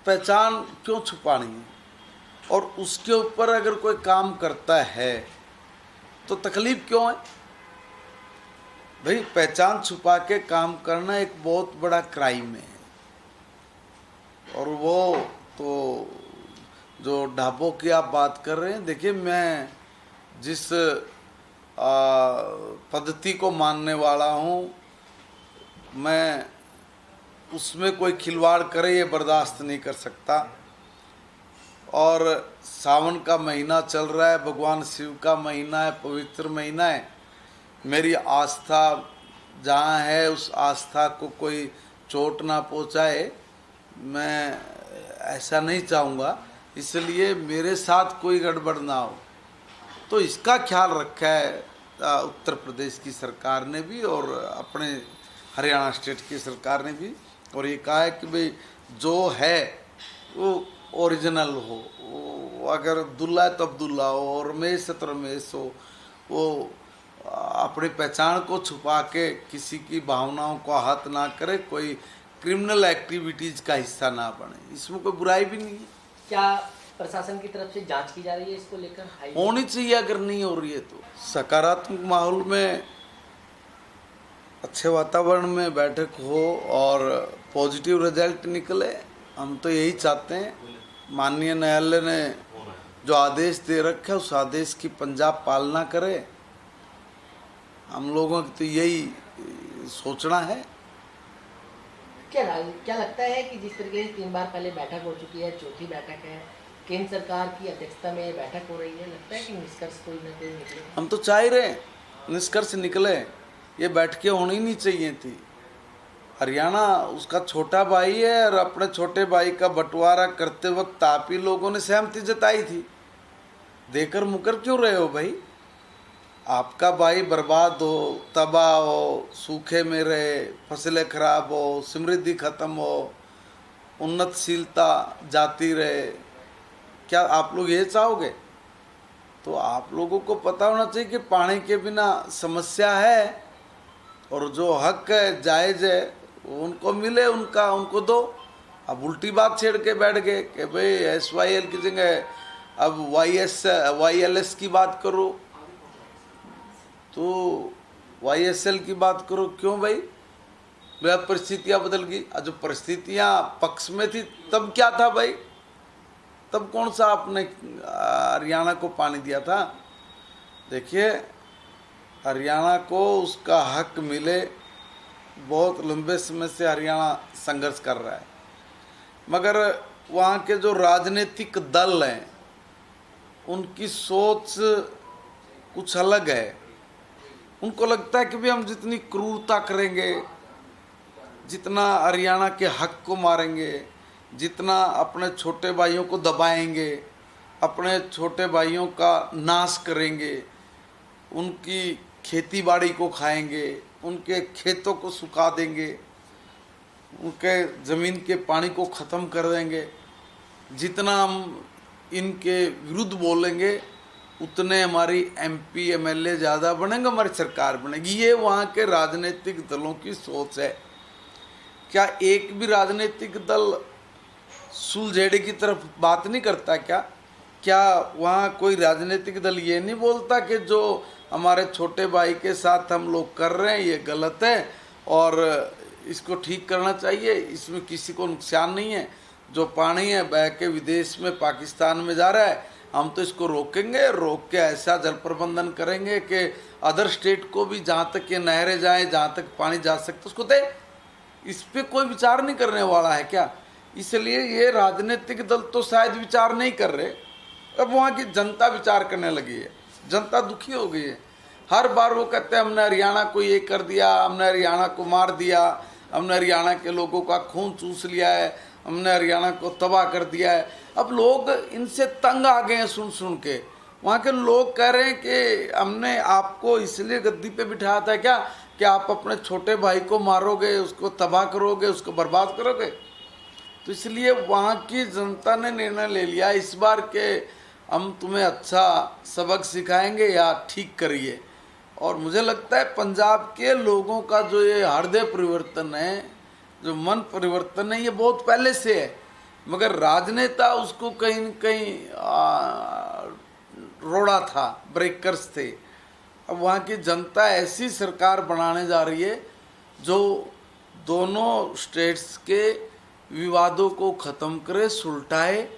पहचान क्यों छुपानी है? और उसके ऊपर अगर कोई काम करता है तो तकलीफ क्यों है? भाई, पहचान छुपा के काम करना एक बहुत बड़ा क्राइम है। और वो तो जो ढाबों की आप बात कर रहे हैं, देखिए, मैं जिस पद्धति को मानने वाला हूँ, मैं उसमें कोई खिलवाड़ करे ये बर्दाश्त नहीं कर सकता। और सावन का महीना चल रहा है, भगवान शिव का महीना है, पवित्र महीना है। मेरी आस्था जहाँ है उस आस्था को कोई चोट ना पहुँचाए, मैं ऐसा नहीं चाहूँगा। इसलिए मेरे साथ कोई गड़बड़ ना हो, तो इसका ख्याल रखा है उत्तर प्रदेश की सरकार ने भी और अपने हरियाणा स्टेट की सरकार ने भी। और ये कहा है कि भाई जो है वो ओरिजिनल हो, वो अगर दुल्ला है तो अब्दुल्ला हो और रमेश है तो रमेश हो। वो अपनी पहचान को छुपा के किसी की भावनाओं को आहत ना करे, कोई क्रिमिनल एक्टिविटीज़ का हिस्सा ना बने, इसमें कोई बुराई भी नहीं है। क्या प्रशासन की तरफ से जांच की जा रही है इसको लेकर? होनी चाहिए, अगर नहीं हो रही है तो। सकारात्मक माहौल में, अच्छे वातावरण में बैठक हो और पॉजिटिव रिजल्ट निकले, हम तो यही चाहते हैं। माननीय न्यायालय ने जो आदेश दे रखा है उस आदेश की पंजाब पालना करे, हम लोगों की तो यही सोचना है। क्या लगता है कि जिस तरीके से 3 बार पहले बैठक हो चुकी है, चौथी बैठक है, केंद्र सरकार की अध्यक्षता में बैठक हो रही है, लगता है कि निष्कर्ष कोई न कोई निकले? हम तो चाह रहे हैं निष्कर्ष निकले। ये बैठकें होनी नहीं चाहिए थी। हरियाणा उसका छोटा भाई है और अपने छोटे भाई का बंटवारा करते वक्त आप ही लोगों ने सहमति जताई थी। देकर मुकर क्यों रहे हो भाई? आपका भाई बर्बाद हो, तबाह हो, सूखे में रहे, फसलें खराब हो, समृद्धि खत्म हो, उन्नतशीलता जाती रहे, क्या आप लोग ये चाहोगे? तो आप लोगों को पता होना चाहिए कि पानी के बिना समस्या है और जो हक है, जायज़ है, वो उनको मिले, उनको दो। अब उल्टी बात छेड़ के बैठ गए कि भाई SYL की जगह अब YLS की बात करो, तो YSL की बात करो। क्यों भाई? अब परिस्थितियाँ बदल गई। जो परिस्थितियाँ पक्ष में थी तब क्या था भाई? तब कौन सा आपने हरियाणा को पानी दिया था? देखिए, हरियाणा को उसका हक मिले, बहुत लंबे समय से हरियाणा संघर्ष कर रहा है, मगर वहाँ के जो राजनीतिक दल हैं उनकी सोच कुछ अलग है। उनको लगता है कि भाई हम जितनी क्रूरता करेंगे, जितना हरियाणा के हक को मारेंगे, जितना अपने छोटे भाइयों को दबाएंगे, अपने छोटे भाइयों का नाश करेंगे, उनकी खेती बाड़ी को खाएंगे, उनके खेतों को सुखा देंगे, उनके ज़मीन के पानी को ख़त्म कर देंगे, जितना हम इनके विरुद्ध बोलेंगे उतने हमारी MP MLA ज़्यादा बनेंगे, हमारी सरकार बनेगी। ये वहाँ के राजनीतिक दलों की सोच है। क्या एक भी राजनीतिक दल सुलझेड़े की तरफ बात नहीं करता? क्या वहाँ कोई राजनीतिक दल ये नहीं बोलता कि जो हमारे छोटे भाई के साथ हम लोग कर रहे हैं ये गलत है और इसको ठीक करना चाहिए, इसमें किसी को नुकसान नहीं है, जो पानी है बह के विदेश में पाकिस्तान में जा रहा है, हम तो इसको रोकेंगे, रोक के ऐसा जल प्रबंधन करेंगे कि अदर स्टेट को भी जहाँ तक ये नहरें जाएँ, जहाँ तक पानी जा सकता उसको दे। इस पर कोई विचार नहीं करने वाला है क्या? इसलिए ये राजनीतिक दल तो शायद विचार नहीं कर रहे, अब वहाँ की जनता विचार करने लगी है। जनता दुखी हो गई है। हर बार वो कहते हैं हमने हरियाणा को ये कर दिया, हमने हरियाणा को मार दिया, हमने हरियाणा के लोगों का खून चूस लिया है, हमने हरियाणा को तबाह कर दिया है। अब लोग इनसे तंग आ गए हैं सुन सुन के। वहाँ के लोग कह रहे हैं कि हमने आपको इसलिए गद्दी पे बिठाया था क्या कि आप अपने छोटे भाई को मारोगे, उसको तबाह करोगे, उसको बर्बाद करोगे? तो इसलिए वहाँ की जनता ने निर्णय ले लिया इस बार के हम तुम्हें अच्छा सबक सिखाएंगे या ठीक करिए। और मुझे लगता है पंजाब के लोगों का जो ये हृदय परिवर्तन है, जो मन परिवर्तन है, ये बहुत पहले से है। मगर राजनेता उसको कहीं न कहीं रोड़ा था, ब्रेकर्स थे। अब वहाँ की जनता ऐसी सरकार बनाने जा रही है जो दोनों स्टेट्स के विवादों को ख़त्म करे, सुलटाए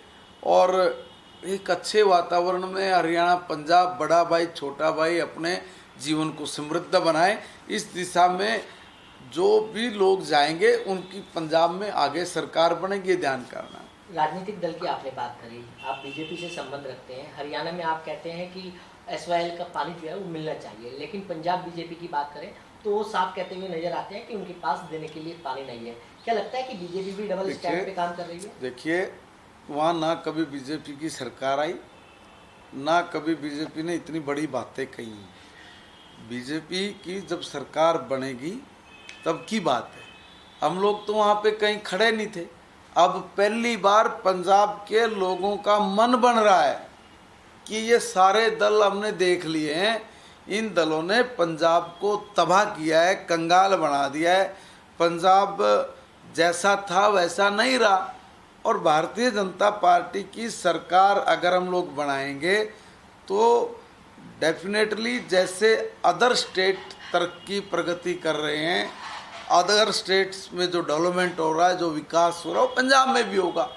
और एक अच्छे वातावरण में हरियाणा, पंजाब, बड़ा भाई छोटा भाई अपने जीवन को समृद्ध बनाए। इस दिशा में जो भी लोग जाएंगे उनकी पंजाब में आगे सरकार बनेगी, ये ध्यान करना। राजनीतिक दल की आपने बात करी, आप बीजेपी से संबंध रखते हैं। हरियाणा में आप कहते हैं कि SYL का पानी जो है वो मिलना चाहिए, लेकिन पंजाब बीजेपी की बात करें तो वो साफ कहते हुए नजर आते हैं कि उनके पास देने के लिए पानी नहीं है। क्या लगता है कि बीजेपी भी डबल स्टैंड पे काम कर रही है? देखिए, वहाँ ना कभी बीजेपी की सरकार आई, ना कभी बीजेपी ने इतनी बड़ी बातें कही। बीजेपी की जब सरकार बनेगी तब की बात है। हम लोग तो वहाँ पे कहीं खड़े नहीं थे। अब पहली बार पंजाब के लोगों का मन बन रहा है कि ये सारे दल हमने देख लिए हैं, इन दलों ने पंजाब को तबाह किया है, कंगाल बना दिया है। पंजाब जैसा था वैसा नहीं रहा। और भारतीय जनता पार्टी की सरकार अगर हम लोग बनाएंगे तो डेफिनेटली जैसे अदर स्टेट तरक्की प्रगति कर रहे हैं, अदर स्टेट्स में जो डेवलपमेंट हो रहा है, जो विकास हो रहा है, वो पंजाब में भी होगा।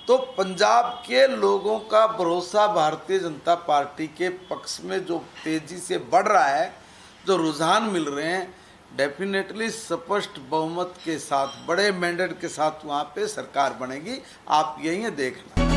तो पंजाब के लोगों का भरोसा भारतीय जनता पार्टी के पक्ष में जो तेज़ी से बढ़ रहा है, जो रुझान मिल रहे हैं, डेफिनेटली स्पष्ट बहुमत के साथ, बड़े मैंडेट के साथ वहाँ पे सरकार बनेगी। आप यही देखना।